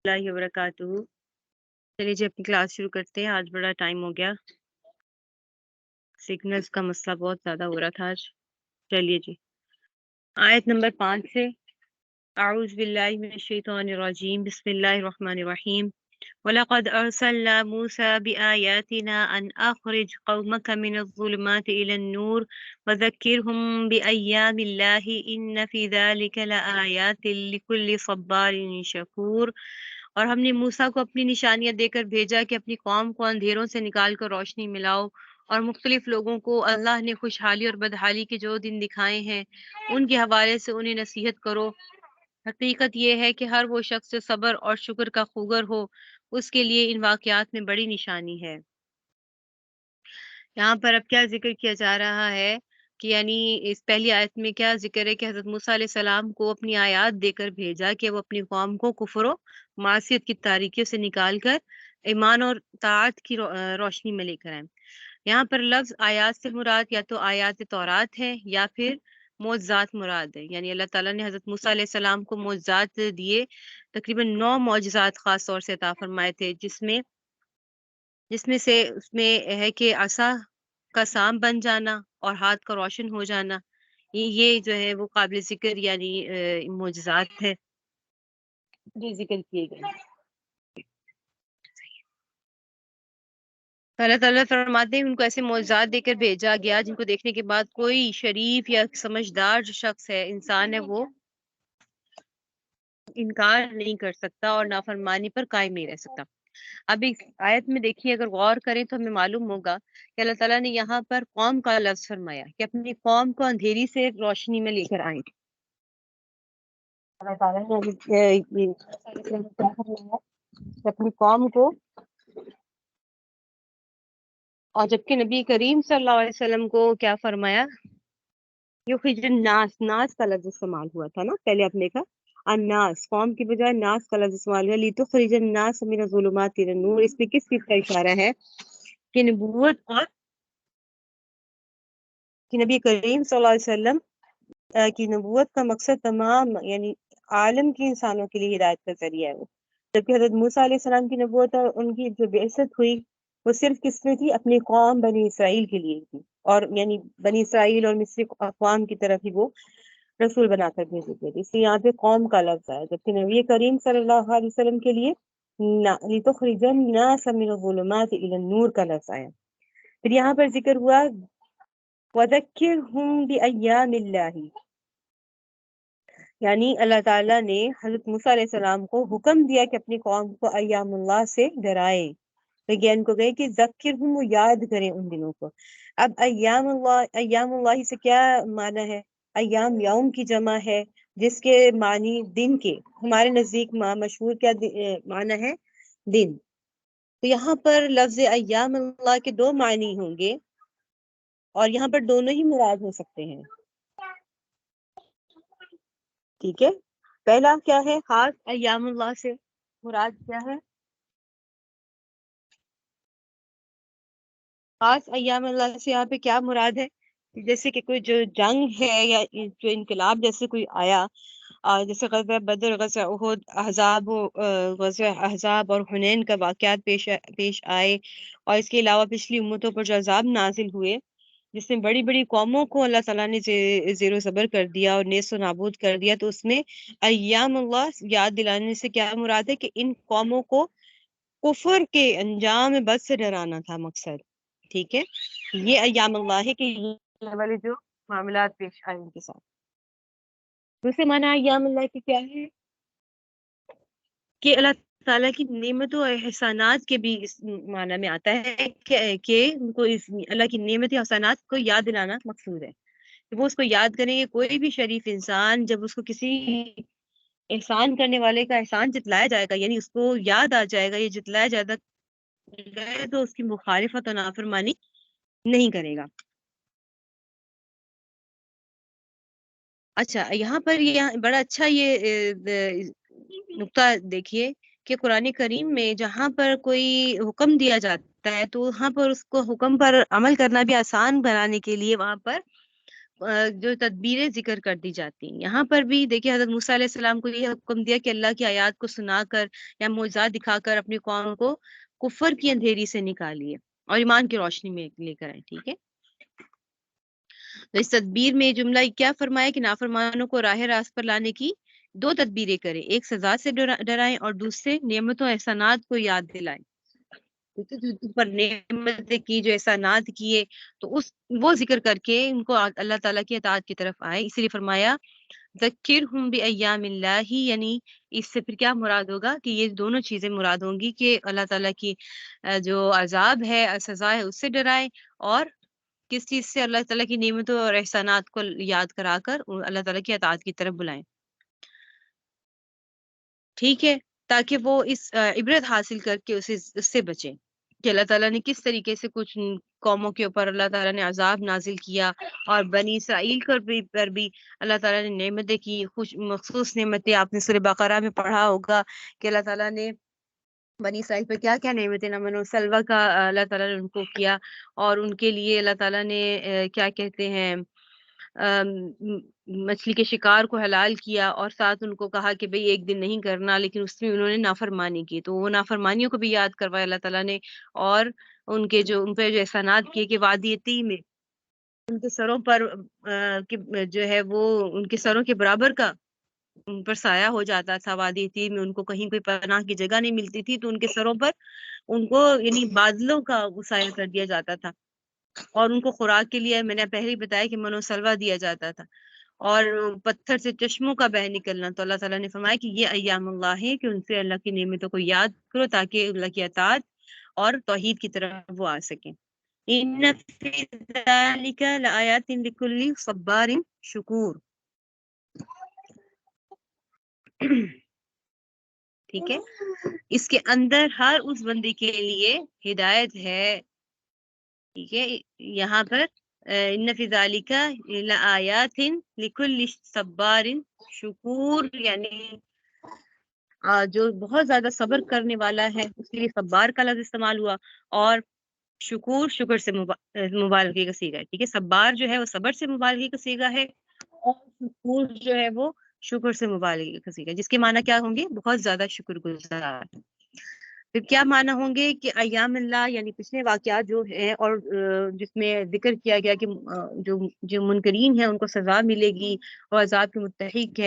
اللہ وبرکاتہ۔ چلیے جی اپنی کلاس شروع کرتے ہیں، آج بڑا ٹائم ہو گیا، سگنلز کا مسئلہ بہت زیادہ ہو رہا تھا آج۔ چلیے جی آیت نمبر 5 سے، اعوذ باللہ من الشیطان الرجیم، بسم اللہ الرحمن الرحیم۔ وَلَقَدْ أَرْسَلْنَا مُوسَى بِآيَاتِنَا أَنْ أَخْرِجْ قَوْمَكَ مِنَ الظُّلُمَاتِ إِلَى النُّورِ وَذَكِّرْهُمْ بِأَيَّامِ اللَّهِ إِنَّ فِي ذَلِكَ لَآيَاتٍ لِكُلِّ صَبَّارٍ شَكُورٍ۔ اور ہم نے موسیٰ کو اپنی نشانیاں دے کر بھیجا کہ اپنی قوم کو اندھیروں سے نکال کر روشنی ملاؤ، اور مختلف لوگوں کو اللہ نے خوشحالی اور بدحالی کے جو دن دکھائے ہیں ان کے حوالے سے انہیں نصیحت کرو۔ حقیقت یہ ہے کہ ہر وہ شخص جو صبر اور شکر کا خوگر ہو اس کے لیے ان واقعات میں بڑی نشانی ہے۔ یہاں پر اب کیا ذکر کیا جا رہا ہے کہ یعنی اس پہلی آیت میں کیا ذکر ہے کہ حضرت موسیٰ علیہ السلام کو اپنی آیات دے کر بھیجا کہ وہ اپنی قوم کو کفر و معصیت کی تاریکیوں سے نکال کر ایمان اور طاعت کی روشنی میں لے کر آئیں۔ یہاں پر لفظ آیات سے مراد یا تو آیات تورات ہے یا پھر معجزات مراد ہے، یعنی اللہ تعالیٰ نے حضرت موسیٰ علیہ السلام کو معجزات دیے، تقریباً 9 معجزات خاص طور سے عطا فرمائے تھے، جس میں سے اس میں ہے کہ عصا کا سام بن جانا اور ہاتھ کا روشن ہو جانا، یہ جو ہے وہ قابل ذکر یعنی معجزات ہے جو ذکر کیے گئے۔ اللہ تعالیٰ فرماتے ہیں ان کو ایسے معجزات دے کر بھیجا گیا جن کو دیکھنے کے بعد کوئی شریف یا سمجھدار جو شخص ہے، انسان ہے، وہ انکار نہیں کر سکتا اور نافرمانی پر قائم نہیں رہ سکتا۔ اب اس آیت میں دیکھیے، اگر غور کریں تو ہمیں معلوم ہوگا کہ اللہ تعالیٰ نے یہاں پر قوم کا لفظ فرمایا کہ اپنی قوم کو اندھیری سے روشنی میں لے کر آئیں۔ اللہ تعالیٰ نے کیا فرمایا کہ اپنی قوم کو، اور جبکہ نبی کریم صلی اللہ علیہ وسلم کو کیا فرمایا، یخرج الناس، ناس کا لفظ استعمال ہوا تھا نا، پہلے آپ نے کہا الناس، قوم کی بجائے ناس کا لفظ استعمال ہوا، لتخرج الناس من الظلمات الى النور۔ اس میں کس چیز کا اشارہ ہے کہ نبوت اور کہ نبی کریم صلی اللہ علیہ وسلم کی نبوت کا مقصد تمام یعنی عالم کی انسانوں کے لیے ہدایت کا ذریعہ ہے وہ، جبکہ حضرت موسیٰ علیہ السلام کی نبوت اور ان کی جو بعثت ہوئی وہ صرف کس میں تھی، اپنی قوم بنی اسرائیل کے لیے تھی، اور یعنی بنی اسرائیل اور مصری اقوام کی طرف ہی وہ رسول بنا کر بھیجے گئے، اس لیے یہاں پہ قوم کا لفظ ہے، جبکہ نبی کریم صلی اللہ علیہ وسلم کے لیے لِتُخْرِجَ النَّاسَ مِنَ الظُّلُمَاتِ إِلَى النُّورِ کا لفظ آیا۔ پھر یہاں پر ذکر ہوا وَذَكِّرْهُمْ بِأَيَّامِ اللَّهِ، یعنی اللہ تعالیٰ نے حضرت موسیٰ علیہ السلام کو حکم دیا کہ اپنی قوم کو ایام اللہ سے ڈرائے، ان کو گئے کہ ذکرہم، وہ یاد کریں ان دنوں کو۔ اب ایام اللہ سے کیا معنی ہے؟ ایام یوم کی جمع ہے جس کے معنی دن کے، ہمارے نزدیک مشہور کیا معنی ہے؟ دن۔ تو یہاں پر لفظ ایام اللہ کے 2 معنی ہوں گے اور یہاں پر دونوں ہی مراد ہو سکتے ہیں، ٹھیک ہے۔ پہلا کیا ہے؟ خاص ایام اللہ سے مراد کیا ہے؟ خاص ایام اللہ سے یہاں پہ کیا مراد ہے؟ جیسے کہ کوئی جو جنگ ہے یا جو انقلاب جیسے کوئی آیا، جیسے غزوہ بدر، غزوہ احد، غزوہ احزاب اور حنین کا واقعات پیش آئے، اور اس کے علاوہ پچھلی امتوں پر جو عذاب نازل ہوئے جس میں بڑی بڑی قوموں کو اللہ تعالیٰ نے زیر و زبر کر دیا اور نیست و نابود کر دیا، تو اس میں ایام اللہ یاد دلانے سے کیا مراد ہے کہ ان قوموں کو کفر کے انجام بد سے ڈرانا تھا مقصد، ٹھیک ہے۔ یہ ایام اللہ ہے کہ یہ والے جو معاملات پیش آئے ان کے ساتھ۔ دوسرے معنی ایام اللہ کے کیا ہے کہ اللہ تعالیٰ کی نعمت و احسانات کے بھی اس معنی میں آتا ہے کہ ان کو اللہ کی نعمت و احسانات کو یاد دلانا مقصود ہے، کہ وہ اس کو یاد کریں گے۔ کوئی بھی شریف انسان جب اس کو کسی احسان کرنے والے کا احسان جتلایا جائے گا، یعنی اس کو یاد آ جائے گا، یہ جتلایا جائے گا، تو اس کی مخالفت و نافرمانی نہیں کرے گا۔ اچھا، یہاں پر یہ بڑا اچھا یہ نقطہ دیکھیے کہ قرآن کریم میں جہاں پر کوئی حکم دیا جاتا ہے تو وہاں پر اس کو حکم پر عمل کرنا بھی آسان بنانے کے لیے وہاں پر جو تدبیریں ذکر کر دی جاتی ہیں. یہاں پر بھی دیکھیے حضرت موسیٰ علیہ السلام کو یہ حکم دیا کہ اللہ کی آیات کو سنا کر یا معجزات دکھا کر اپنی قوم کو کفر کی اندھیری سے نکالیے اور ایمان کی روشنی میں لے کر آئے. ٹھیک ہے، تو اس تدبیر میں جملہ کیا فرمایا کہ نافرمانوں کو راہ راست پر لانے کی 2 تدبیریں کریں، ایک سزا سے ڈرائیں اور دوسرے نعمتوں احسانات کو یاد دلائیں. جو پر نعمت کی، جو احسانات کیے، تو وہ ذکر کر کے ان کو اللہ تعالیٰ کی اطاعت کی طرف آئے. اسی لیے فرمایا ذکرہم بایام اللہ، یعنی اس سے پھر کیا مراد ہوگا کہ یہ دونوں چیزیں مراد ہوں گی کہ اللہ تعالیٰ کی جو عذاب ہے، سزا ہے، اس سے ڈرائے، اور کس چیز سے؟ اللہ تعالیٰ کی نعمتوں اور احسانات کو یاد کرا کر اللہ تعالیٰ کی اطاعت کی طرف بلائیں. ٹھیک ہے، تاکہ وہ اس عبرت حاصل کر کے اس سے بچیں کہ اللہ تعالیٰ نے کس طریقے سے کچھ قوموں کے اوپر اللہ تعالیٰ نے عذاب نازل کیا، اور بنی اسرائیل پر بھی اللہ تعالیٰ نے نعمتیں کی، مخصوص نعمتیں. آپ نے سورہ بقرہ میں پڑھا ہوگا کہ اللہ تعالیٰ نے بنی اسرائیل پر کیا کیا نعمتیں، نمن سلوہ کا اللہ تعالیٰ نے ان کو کیا، اور ان کے لیے اللہ تعالیٰ نے کیا کہتے ہیں مچھلی کے شکار کو حلال کیا، اور ساتھ ان کو کہا کہ بھئی ایک دن نہیں کرنا، لیکن اس میں انہوں نے نافرمانی کی، تو وہ نافرمانیوں کو بھی یاد کروایا اللہ تعالیٰ نے. اور ان پہ جو احسانات کیے کہ وادی تیہ میں ان کے سروں پر جو ہے وہ ان کے سروں کے برابر کا ان پر سایہ ہو جاتا تھا. وادی تیہ میں ان کو کہیں کوئی پناہ کی جگہ نہیں ملتی تھی، تو ان کے سروں پر ان کو یعنی بادلوں کا سایہ کر دیا جاتا تھا، اور ان کو خوراک کے لیے میں نے پہلے ہی بتایا کہ منو سلوا دیا جاتا تھا، اور پتھر سے چشموں کا بہ نکلنا. تو اللہ تعالیٰ نے فرمایا کہ یہ ایام اللہ ہے کہ ان سے اللہ کی نعمتوں کو یاد کرو تاکہ اللہ کی اطاعت اور توحید کی طرف وہ آ سکیں. ان فی ذالک لآیات لکل صبار شکور. ٹھیک ہے، اس کے اندر ہر اس بندے کے لیے ہدایت ہے. ٹھیک ہے، یہاں پر ان فی ذالک لآیات لکل صبار شکور، یعنی جو بہت زیادہ صبر کرنے والا ہے اس کے لیے صبار کا لفظ استعمال ہوا، اور شکر سے مبالغے کا صیغہ ہے. ٹھیک ہے، صبار جو ہے وہ صبر سے مبالغے کا صیغہ ہے، اور شکور جو ہے وہ شکر سے مبالغے کا صیغہ ہے، جس کے معنی کیا ہوں گے؟ بہت زیادہ شکر گزار. پھر کیا معنی ہوں گے کہ ایام اللہ یعنی پچھلے واقعات جو ہیں، اور جس میں ذکر کیا گیا کہ جو منکرین ہیں ان کو سزا ملے گی اور عذاب کے مستحق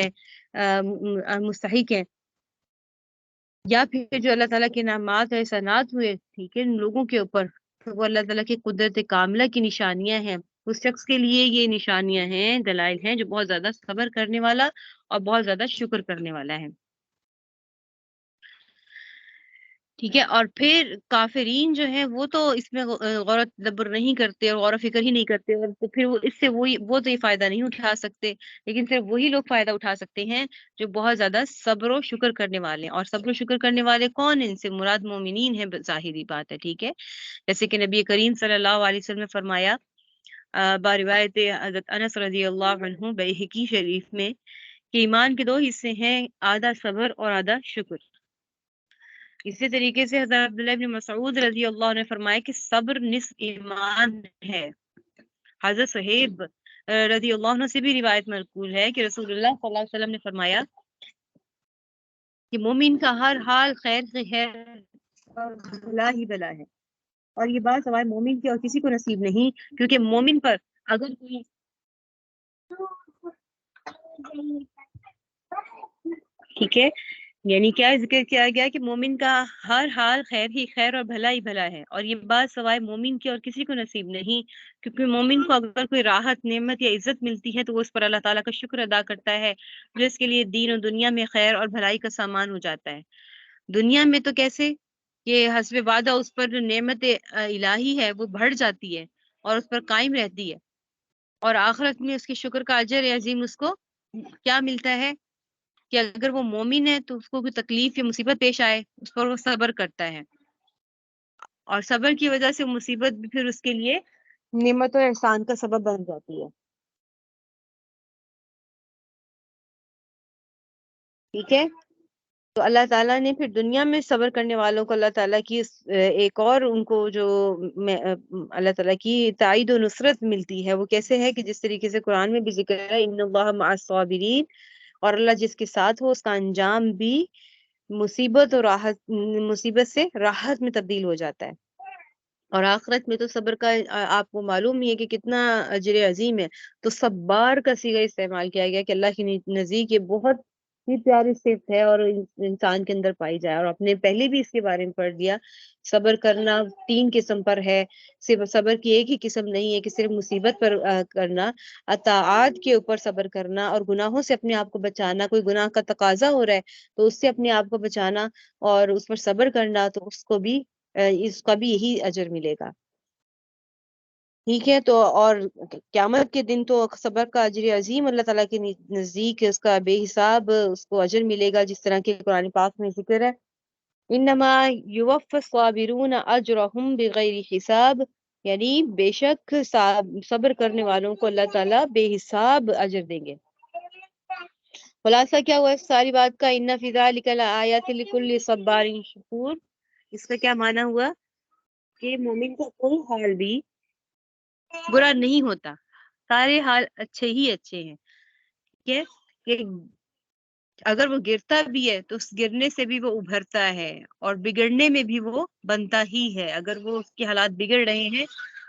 ہیں، یا پھر جو اللہ تعالیٰ کے انعامات اور احسانات ہوئے ٹھیک ہے ان لوگوں کے اوپر، تو وہ اللہ تعالیٰ کی قدرت کاملہ کی نشانیاں ہیں. اس شخص کے لیے یہ نشانیاں ہیں، دلائل ہیں، جو بہت زیادہ صبر کرنے والا اور بہت زیادہ شکر کرنے والا ہے. ٹھیک ہے، اور پھر کافرین جو ہیں وہ تو اس میں غور و تدبر نہیں کرتے اور غور و فکر ہی نہیں کرتے، اور تو پھر اس سے وہ تو یہ فائدہ نہیں اٹھا سکتے، لیکن صرف وہی لوگ فائدہ اٹھا سکتے ہیں جو بہت زیادہ صبر و شکر کرنے والے ہیں. اور صبر و شکر کرنے والے کون ہیں؟ ان سے مراد مومنین ہیں، ظاہری بات ہے. ٹھیک ہے، جیسے کہ نبی کریم صلی اللہ علیہ وسلم نے فرمایا باروایت حضرت انس رضی اللہ عنہ بیہقی شریف میں کہ ایمان کے 2 حصے ہیں، آدھا صبر اور آدھا شکر. اسی طریقے سے حضرت عبداللہ بن مسعود رضی اللہ عنہ نے فرمایا کہ صبر نصف ایمان ہے. حضرت صہیب رضی اللہ عنہ سے بھی روایت منقول ہے کہ رسول اللہ صلی اللہ علیہ وسلم نے فرمایا کہ مومن کا ہر حال خیر سے ہے اور بھلا ہی بھلا ہے، اور یہ بات سوائے مومن کی اور کسی کو نصیب نہیں، کیونکہ مومن پر اگر کوئی ٹھیک ہے یعنی کیا ذکر کیا گیا کہ مومن کا ہر حال خیر ہی خیر اور بھلا ہی بھلا ہے، اور یہ بات سوائے مومن کی اور کسی کو نصیب نہیں، کیونکہ مومن کو اگر کوئی راحت نعمت یا عزت ملتی ہے تو وہ اس پر اللہ تعالیٰ کا شکر ادا کرتا ہے، جو اس کے لیے دین و دنیا میں خیر اور بھلائی کا سامان ہو جاتا ہے. دنیا میں تو کیسے کہ حسب وعدہ اس پر جو نعمت الہی ہے وہ بڑھ جاتی ہے اور اس پر قائم رہتی ہے، اور آخرت میں اس کے شکر کا اجر عظیم اس کو کیا ملتا ہے کہ اگر وہ مومن ہے تو اس کو کوئی تکلیف یا مصیبت پیش آئے اس پر وہ صبر کرتا ہے، اور صبر کی وجہ سے مصیبت بھی پھر اس کے لیے نعمت و احسان کا سبب بن جاتی ہے. ٹھیک ہے، تو اللہ تعالیٰ نے پھر دنیا میں صبر کرنے والوں کو اللہ تعالیٰ کی ایک اور ان کو جو اللہ تعالیٰ کی تائید و نصرت ملتی ہے وہ کیسے ہے کہ جس طریقے سے قرآن میں بھی ذکر ہے ان اللہ مع الصابرین، اور اللہ جس کے ساتھ ہو اس کا انجام بھی مصیبت اور راحت، مصیبت سے راحت میں تبدیل ہو جاتا ہے۔ اور آخرت میں تو صبر کا آپ کو معلوم ہی ہے کہ کتنا اجر عظیم ہے۔ تو صبار کا صیغہ استعمال کیا گیا کہ اللہ کی نزدیک یہ بہت ہی پیاری صفت ہے اور انسان کے اندر پائی جائے۔ اور آپ نے پہلے بھی اس کے بارے میں پڑھ دیا، صبر کرنا 3 قسم پر ہے، صرف صبر کی ایک ہی قسم نہیں ہے کہ صرف مصیبت پر کرنا، اطاعات کے اوپر صبر کرنا اور گناہوں سے اپنے آپ کو بچانا، کوئی گناہ کا تقاضا ہو رہا ہے تو اس سے اپنے آپ کو بچانا اور اس پر صبر کرنا، تو اس کو بھی اس کا بھی یہی اجر ملے گا۔ ٹھیک ہے، تو اور قیامت کے دن تو صبر کا اجر عظیم اللہ تعالیٰ کے نزدیک اس کا بے حساب اس کو اجر ملے گا، جس طرح کہ قرآن پاک میں ذکر ہے انما یوفی الصابرون اجرہم بغیر حساب، یعنی بے شک صبر کرنے والوں کو اللہ تعالیٰ بے حساب اجر دیں گے۔ خلاصہ کیا ہوا اس ساری بات کا؟ ان فی ذلک لآیات لکل صبار شکور۔ اس کا کیا معنی ہوا کہ مومن کا کوئی حال بھی برا نہیں ہوتا، سارے حال اچھے ہی اچھے ہیں۔ ٹھیک ہے کہ اگر وہ گرتا بھی ہے تو اس گرنے سے بھی وہ ابھرتا ہے اور بگڑنے میں بھی وہ بنتا ہی ہے۔ اگر وہ اس کے حالات بگڑ رہے ہیں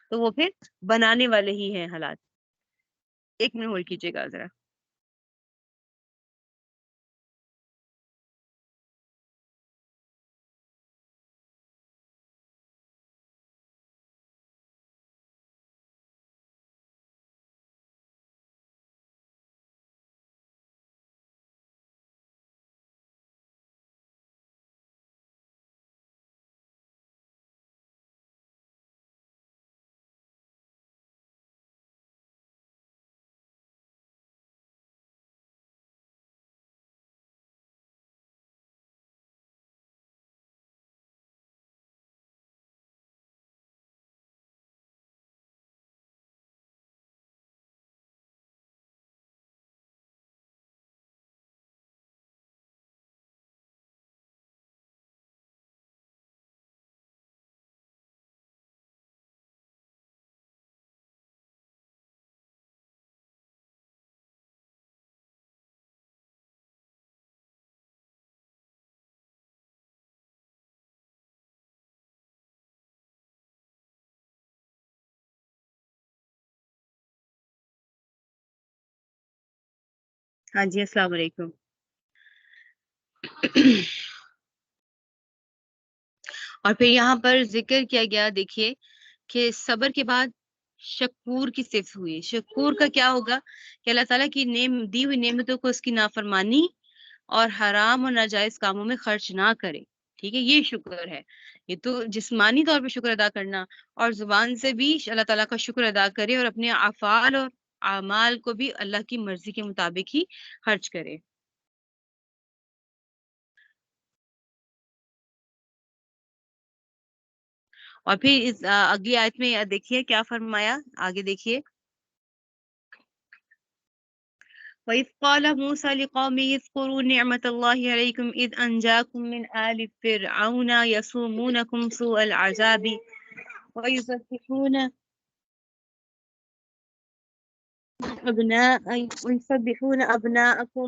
تو وہ پھر بنانے والے ہی ہیں حالات۔ ایک منٹ ہولڈ کیجیے گا ذرا۔ ہاں جی، السلام علیکم۔ اور پھر یہاں پر ذکر کیا گیا، دیکھیے کہ صبر کے بعد شکور کی صفت ہوئی۔ شکور کا کیا ہوگا کہ اللہ تعالیٰ کی دی ہوئی نعمتوں کو اس کی نافرمانی اور حرام اور ناجائز کاموں میں خرچ نہ کرے۔ ٹھیک ہے، یہ شکر ہے۔ یہ تو جسمانی طور پہ شکر ادا کرنا، اور زبان سے بھی اللہ تعالیٰ کا شکر ادا کرے اور اپنے افعال اور اعمال کو بھی اللہ کی مرضی کے مطابق ہی خرچ کرے۔ اور پھر اس اگلی آیت میں دیکھیے کیا فرمایا، آگے دیکھیے۔ وَإِذْ قَالَ مُوسَى لِقَوْمِهِ اذْكُرُوا نِعْمَةَ اللَّهِ عَلَيْكُمْ إِذْ أَنْجَاكُمْ مِنْ آلِ فِرْعَوْنَ يَسُومُونَكُمْ سُوءَ الْعَذَابِ وَيُذَبِّحُونَ أَبْنَاءَكُمْ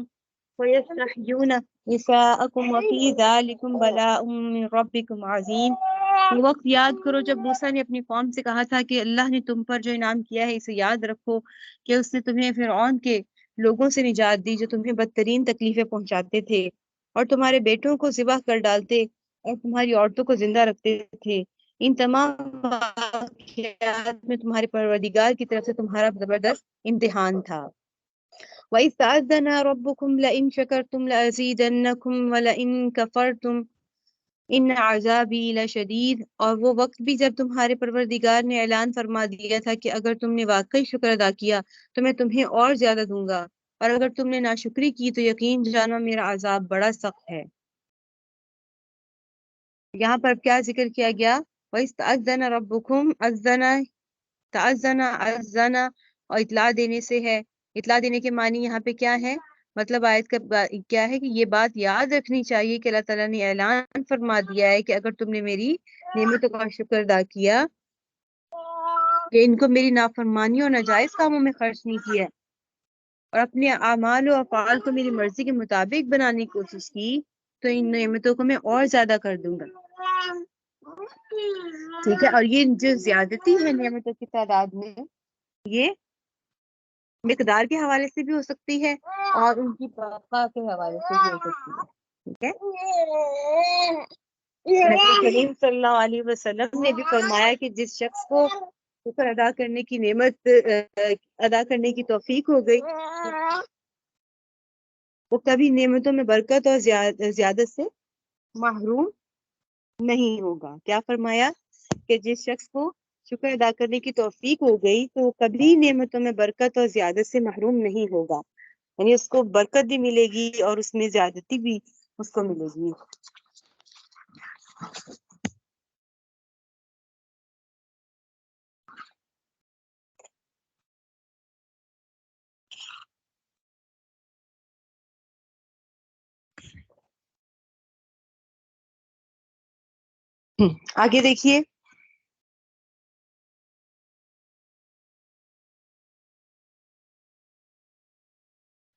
وَيَسْتَحْيُونَ نِسَاءَكُمْ وَفِي ذَلِكُمْ بَلَاءٌ مِّن رَبِّكُمْ عَظِيمٌ۔ وہ وقت یاد کرو جب موسیٰ نے اپنی قوم سے کہا تھا کہ اللہ نے تم پر جو انعام کیا ہے اسے یاد رکھو، کہ اس نے تمہیں فرعون کے لوگوں سے نجات دی جو تمہیں بدترین تکلیفیں پہنچاتے تھے اور تمہارے بیٹوں کو ذبح کر ڈالتے اور تمہاری عورتوں کو زندہ رکھتے تھے۔ ان تمام واقعات میں تمہارے پروردگار کی طرف سے تمہارا زبردست امتحان تھا۔ وَإِذْ تَأَذَّنَ رَبُّكُمْ لَئِن شَكَرْتُمْ لَأَزِيدَنَّكُمْ وَلَئِن كَفَرْتُمْ ان عذابی لشدید۔ اور وہ وقت بھی جب تمہارے پروردگار نے اعلان فرما دیا تھا کہ اگر تم نے واقعی شکر ادا کیا تو میں تمہیں اور زیادہ دوں گا، اور اگر تم نے ناشکری کی تو یقین جانو میرا عذاب بڑا سخت ہے۔ یہاں پر کیا ذکر کیا گیا؟ وَإِذْ تَأَذَّنَ رَبُّكُمْ، تَأَذَّنَ اور اطلاع دینے سے ہے۔ اطلاع دینے کے معنی یہاں پہ کیا ہے؟ مطلب آیت کا کیا ہے کہ یہ بات یاد رکھنی چاہیے کہ اللہ تعالیٰ نے اعلان فرما دیا ہے کہ اگر تم نے میری نعمتوں کا شکر ادا کیا کہ ان کو میری نافرمانی اور ناجائز کاموں میں خرچ نہیں کیا اور اپنے اعمال و افعال کو میری مرضی کے مطابق بنانے کی کوشش کی تو ان نعمتوں کو میں اور زیادہ کر دوں گا. ٹھیک ہے. اور یہ جو زیادتی ہے نعمتوں کی تعداد میں یہ مقدار کے حوالے سے بھی ہو سکتی ہے اور ان کی بقا کے حوالے سے بھی ہو سکتی ہے. ٹھیک ہے. نبی کریم صلی اللہ علیہ وسلم نے بھی فرمایا کہ جس شخص کو شکر ادا کرنے کی نعمت ادا کرنے کی توفیق ہو گئی وہ کبھی نعمتوں میں برکت اور زیادت سے محروم نہیں ہوگا. کیا فرمایا کہ جس شخص کو شکر ادا کرنے کی توفیق ہو گئی تو وہ کبھی نعمتوں میں برکت اور زیادت سے محروم نہیں ہوگا. یعنی اس کو برکت بھی ملے گی اور اس میں زیادتی بھی اس کو ملے گی. آگے دیکھیے.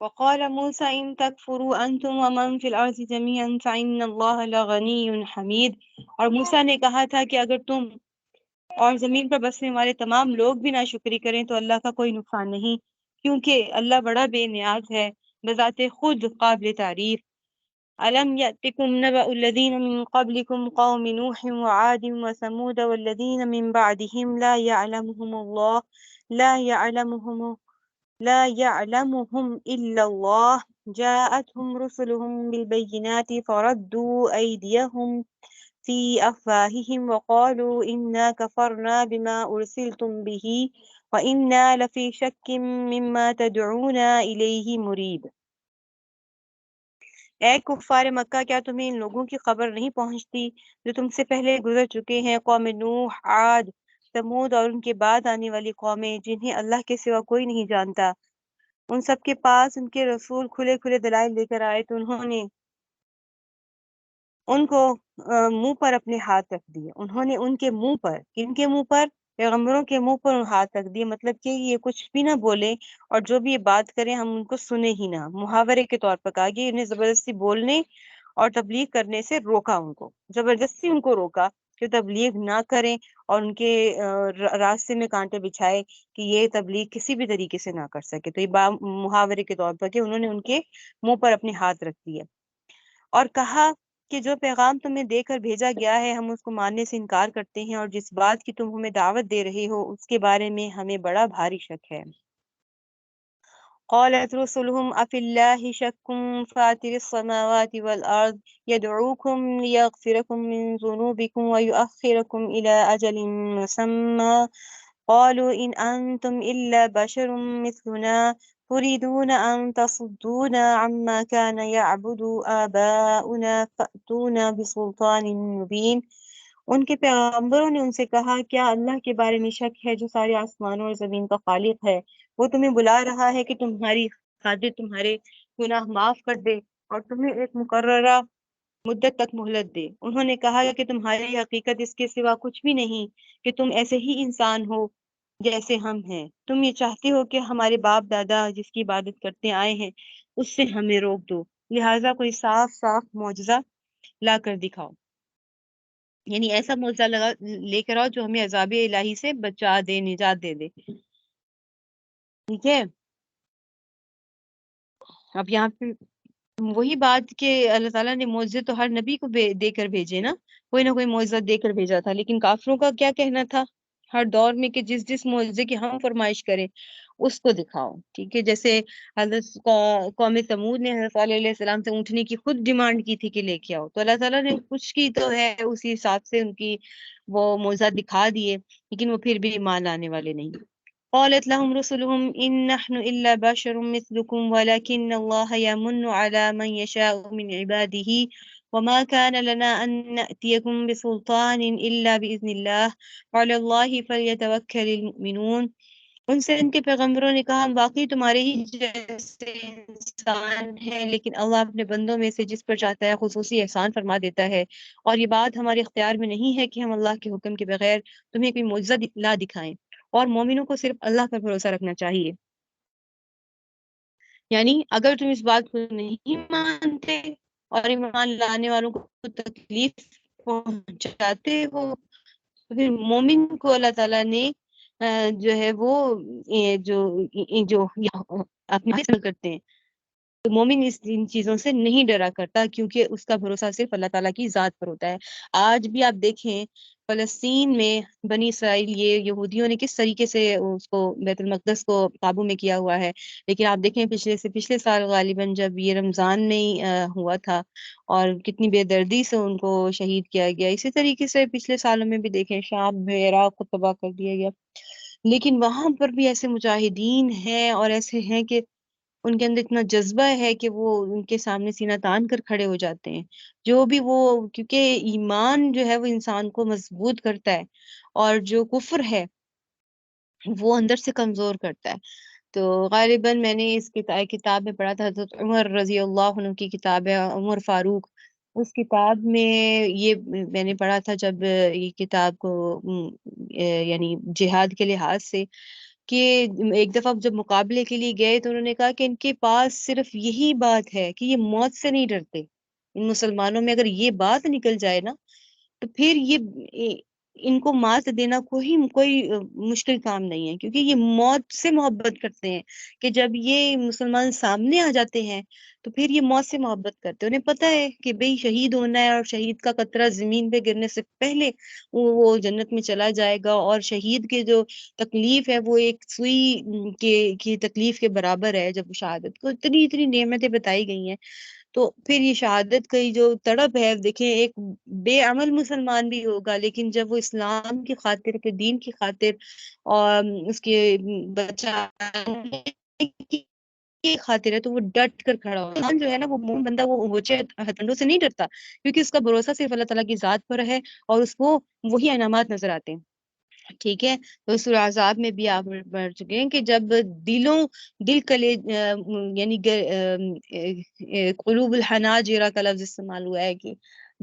وقال موسى إن تكفروا أنتم ومن في الأرض جميعا فإن الله لغني حميد. اور موسیٰ نے کہا تھا کہ اگر تم اور زمین پر بسنے والے تمام لوگ بھی ناشکری کریں تو اللہ کا کوئی نقصان نہیں کیونکہ اللہ بڑا بے نیاز ہے بذات خود قابل تعریف. ألم يأتكم نبأ الذين من قبلكم قوم نوح وعاد وثمود والذين من بعدهم لا يعلمهم إلا الله جاءتهم رسلهم بالبينات فردوا أيديهم في أفواههم وقالوا إنا كفرنا بما أرسلتم به وإنا لفي شك مما تدعونا إليه مريب. اے کفار مکہ کیا تمہیں ان لوگوں کی خبر نہیں پہنچتی جو تم سے پہلے گزر چکے ہیں قوم نوح عاد ثمود اور ان کے بعد آنے والی قومیں جنہیں اللہ کے سوا کوئی نہیں جانتا. ان سب کے پاس ان کے رسول کھلے کھلے دلائل لے کر آئے تو انہوں نے ان کو منہ پر اپنے ہاتھ رکھ دیے. انہوں نے ان کے منہ پر کن کے منہ پر پیغمبروں کے منہ پر ہاتھ رکھ دیے مطلب کہ یہ کچھ بھی نہ بولے اور جو بھی یہ بات کریں ہم ان کو سنیں ہی نہ. محاورے کے طور پر کہا کہ انہیں زبردستی بولنے اور تبلیغ کرنے سے روکا. ان کو زبردستی ان کو روکا کہ تبلیغ نہ کریں اور ان کے راستے میں کانٹے بچھائے کہ یہ تبلیغ کسی بھی طریقے سے نہ کر سکے. تو یہ محاورے کے طور پر کہ انہوں نے ان کے منہ پر اپنے ہاتھ رکھ دیے اور کہا کہ جو پیغام تمہیں دے کر بھیجا گیا ہے ہم اس کو ماننے سے انکار کرتے ہیں اور جس بات کی تم ہمیں دعوت دے رہے ہو اس کے بارے میں ہمیں بڑا بھاری شک ہے. قالت رسلهم أفي الله شك فاطر السماوات والأرض يدعوكم ليغفركم من ذنوبكم ويؤخركم إلى أجل مسمى قالوا إن أنتم إلا بشر مثلنا تريدون أن تصدونا عما كان يعبد آباؤنا فأتونا بسلطان مبين. ان کے پیغمبروں نے ان سے کہا کیا اللہ کے بارے میں شک ہے جو سارے آسمانوں اور زمین کا خالق ہے. وہ تمہیں بلا رہا ہے کہ تمہاری خاطر تمہارے گناہ معاف کر دے اور تمہیں ایک مقررہ مدت تک مہلت دے. انہوں نے کہا کہ تمہاری حقیقت اس کے سوا کچھ بھی نہیں کہ تم ایسے ہی انسان ہو جیسے ہم ہیں. تم یہ چاہتے ہو کہ ہمارے باپ دادا جس کی عبادت کرتے آئے ہیں اس سے ہمیں روک دو لہٰذا کوئی صاف صاف معجزہ لا کر دکھاؤ. یعنی ایسا معجزہ لے کر آؤ جو ہمیں عذاب الہی سے بچا دے نجات دے دے. ٹھیک ہے. اب یہاں پہ وہی بات کہ اللہ تعالیٰ نے معجزے تو ہر نبی کو دے کر بھیجے نا کوئی نہ کوئی معجزہ دے کر بھیجا تھا لیکن کافروں کا کیا کہنا تھا ہر دور میں کہ جس معجزے کی ہم فرمائش کریں اس کو دکھاؤ. ٹھیک ہے. جیسے حضرت قوم ثمود نے حضرت صالح علیہ السلام سے اونٹنی کی خود ڈیمانڈ کی تھی کہ لے کے آؤ تو اللہ تعالیٰ نے کچھ کی تو ہے اسی حساب سے ان کی وہ معجزہ دکھا دیے لیکن وہ پھر بھی ایمان لانے والے نہیں. قالت لهم رسلهم إن نحن إلا بشر مثلكم ولكن الله يمن على من يشاء من عباده وما كان لنا أن نأتيكم بسلطان إلا بإذن الله وعلى الله فليتوكل المؤمنون. ان سے ان کے پیغمبروں نے کہا ہم واقعی تمہارے ہی جیسے انسان ہیں، لیکن اللہ اپنے بندوں میں سے جس پر چاہتا ہے خصوصی احسان فرما دیتا ہے، اور یہ بات ہمارے اختیار میں نہیں ہے کہ ہم اللہ کے حکم کے بغیر تمہیں کوئی معجزہ لا دکھائیں، اور مومنوں کو صرف اللہ پر بھروسہ رکھنا چاہیے۔ یعنی اگر تم اس بات کو نہیں مانتے اور ایمان لانے والوں کو تکلیف پہنچاتے ہو، تو پھر مومن کو اللہ تعالیٰ نے جو ہے وہ جو اپنی حاصل کرتے ہیں، تو مومن ان چیزوں سے نہیں ڈرا کرتا، کیونکہ اس کا بھروسہ صرف اللہ تعالیٰ کی ذات پر ہوتا ہے۔ آج بھی آپ دیکھیں فلسطین میں بنی اسرائیل، یہ یہودیوں نے کس طریقے سے اس کو بیت المقدس کو قابو میں کیا ہوا ہے، لیکن آپ دیکھیں پچھلے سال غالباً جب یہ رمضان میں ہی ہوا تھا، اور کتنی بے دردی سے ان کو شہید کیا گیا۔ اسی طریقے سے پچھلے سالوں میں بھی دیکھیں شام میں عراق کو تباہ کر دیا گیا، لیکن وہاں پر بھی ایسے مجاہدین ہیں اور ایسے ہیں کہ ان کے اندر اتنا جذبہ ہے کہ وہ ان کے سامنے سینہ تان کر کھڑے ہو جاتے ہیں، جو بھی وہ، کیونکہ ایمان جو ہے وہ انسان کو مضبوط کرتا ہے، اور جو کفر ہے وہ اندر سے کمزور کرتا ہے۔ تو غالباً میں نے اس کتاب میں پڑھا تھا، حضرت عمر رضی اللہ عنہ کی کتاب ہے، عمر فاروق، اس کتاب میں یہ میں نے پڑھا تھا جب یہ کتاب کو یعنی جہاد کے لحاظ سے، کہ ایک دفعہ جب مقابلے کے لیے گئے تو انہوں نے کہا کہ ان کے پاس صرف یہی بات ہے کہ یہ موت سے نہیں ڈرتے۔ ان مسلمانوں میں اگر یہ بات نکل جائے نا، تو پھر یہ ان کو مات دینا کوئی مشکل کام نہیں ہے، کیونکہ یہ موت سے محبت کرتے ہیں، کہ جب یہ مسلمان سامنے آ جاتے ہیں تو پھر یہ موت سے محبت کرتے ہیں۔ انہیں پتہ ہے کہ بھئی شہید ہونا ہے، اور شہید کا قطرہ زمین پہ گرنے سے پہلے وہ جنت میں چلا جائے گا، اور شہید کے جو تکلیف ہے وہ ایک سوئی کی تکلیف کے برابر ہے۔ جب شہادت کو اتنی اتنی نعمتیں بتائی گئی ہیں، تو پھر یہ شہادت کی جو تڑپ ہے، دیکھیں ایک بے عمل مسلمان بھی ہوگا، لیکن جب وہ اسلام کی خاطر کے دین کی خاطر اور اس کے بچانے کی خاطر ہے، تو وہ ڈٹ کر کھڑا ہوگا۔ انسان جو ہے نا، وہ مومن بندہ، وہ اونچے ہتھنڈوں سے نہیں ڈرتا، کیونکہ اس کا بھروسہ صرف اللہ تعالیٰ کی ذات پر ہے، اور اس کو وہی انعامات نظر آتے ہیں۔ ٹھیک ہے، تو سورہ احزاب میں بھی آپ پڑھ چکے ہیں کہ جب دل کلے یعنی قلوب الحناجر کا لفظ استعمال ہوا ہے، کہ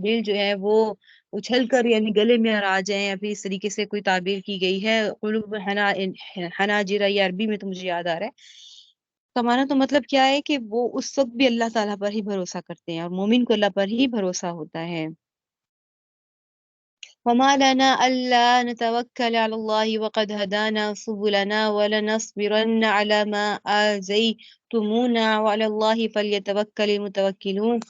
دل جو ہے وہ اچھل کر یعنی گلے میں آ جائیں، یا پھر اس طریقے سے کوئی تعبیر کی گئی ہے قلوب حناجر، یہ عربی میں تو مجھے یاد آ رہا ہے کا معنی، تو مطلب کیا ہے کہ وہ اس وقت بھی اللہ تعالیٰ پر ہی بھروسہ کرتے ہیں، اور مومن کو اللہ پر ہی بھروسہ ہوتا ہے۔ وما لنا ألا نتوكل على الله وقد هدانا سبلنا ولنصبرن على ما آذيتمونا وعلى الله فليتوكل المتوكلون۔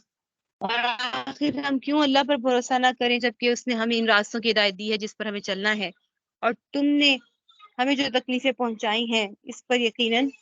اور آخر ہم کیوں اللہ پر بھروسہ نہ کریں، جبکہ اس نے ہمیں ان راستوں کی ہدایت دی ہے جس پر ہمیں چلنا ہے، اور تم نے ہمیں جو تکلیفیں پہنچائی ہیں اس پر یقیناً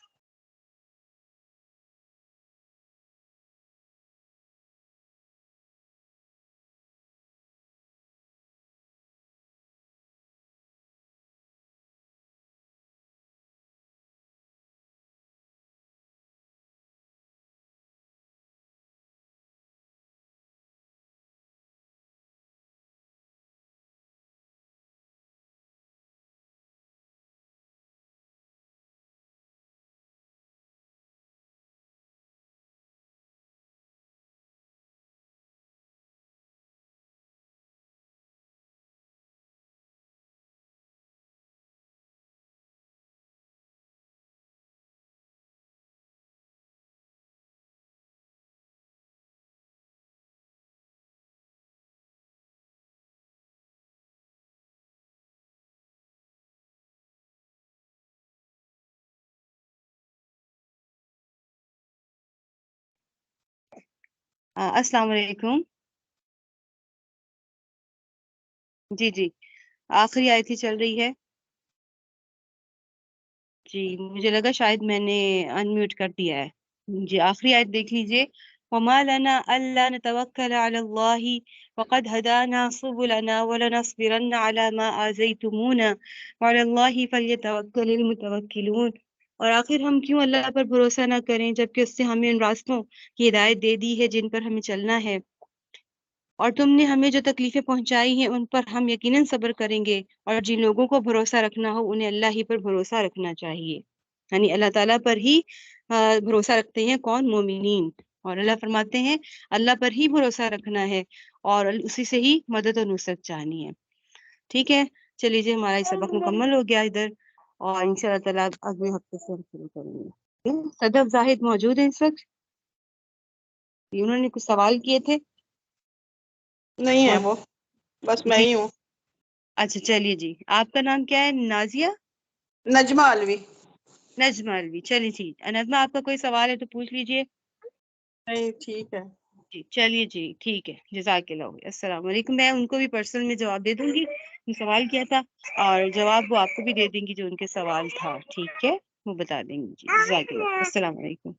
السلام علیکم۔ جی جی، آخری آیت ہی چل رہی ہے۔ جی مجھے لگا شاید میں نے انمیوٹ کر دیا ہے۔ جی آخری آیت دیکھ لیجئے، وَمَا لَنَا أَلَّا نَتَوَكَّلَ عَلَى اللَّهِ وَقَدْ هَدَانَا سُبُلَنَا وَلَنَصْبِرَنَّ عَلَى مَا آذَيْتُمُونَا وَعَلَى اللَّهِ فَلْيَتَوَكَّلِ الْمُتَوَكِّلُونَ۔ اور آخر ہم کیوں اللہ پر بھروسہ نہ کریں، جبکہ اس نے ہمیں ان راستوں کی ہدایت دے دی ہے جن پر ہمیں چلنا ہے، اور تم نے ہمیں جو تکلیفیں پہنچائی ہیں ان پر ہم یقیناً صبر کریں گے، اور جن لوگوں کو بھروسہ رکھنا ہو انہیں اللہ ہی پر بھروسہ رکھنا چاہیے، یعنی اللہ تعالیٰ پر ہی بھروسہ رکھتے ہیں کون؟ مومنین۔ اور اللہ فرماتے ہیں اللہ پر ہی بھروسہ رکھنا ہے اور اسی سے ہی مدد و نصرت چاہنی ہے۔ ٹھیک ہے، چلیے جی، ہمارا یہ سبق مکمل ہو گیا ادھر، اور ان شاء اللہ تعالیٰ اگلے ہفتے سے ہم شروع کریں گے۔ صدف زاہد موجود ہیں اس وقت؟ انہوں نے کچھ سوال کیے تھے؟ نہیں ہے وہ، بس میں جی ہی ہوں۔ اچھا چلیے جی، آپ کا نام کیا ہے؟ نازیہ؟ نجمہ علوی۔ نجمہ علوی، چلیے ٹھیک۔ نجمہ آپ کا کوئی سوال ہے تو پوچھ لیجئے۔ نہیں ٹھیک ہے۔ جی چلیے جی، ٹھیک ہے، جزاک اللہ، السلام علیکم۔ میں ان کو بھی پرسنل میں جواب دے دوں گی جو سوال کیا تھا، اور جواب وہ آپ کو بھی دے دیں گی جو ان کے سوال تھا، ٹھیک ہے، وہ بتا دیں گی۔ جی جزاک اللہ، السلام علیکم۔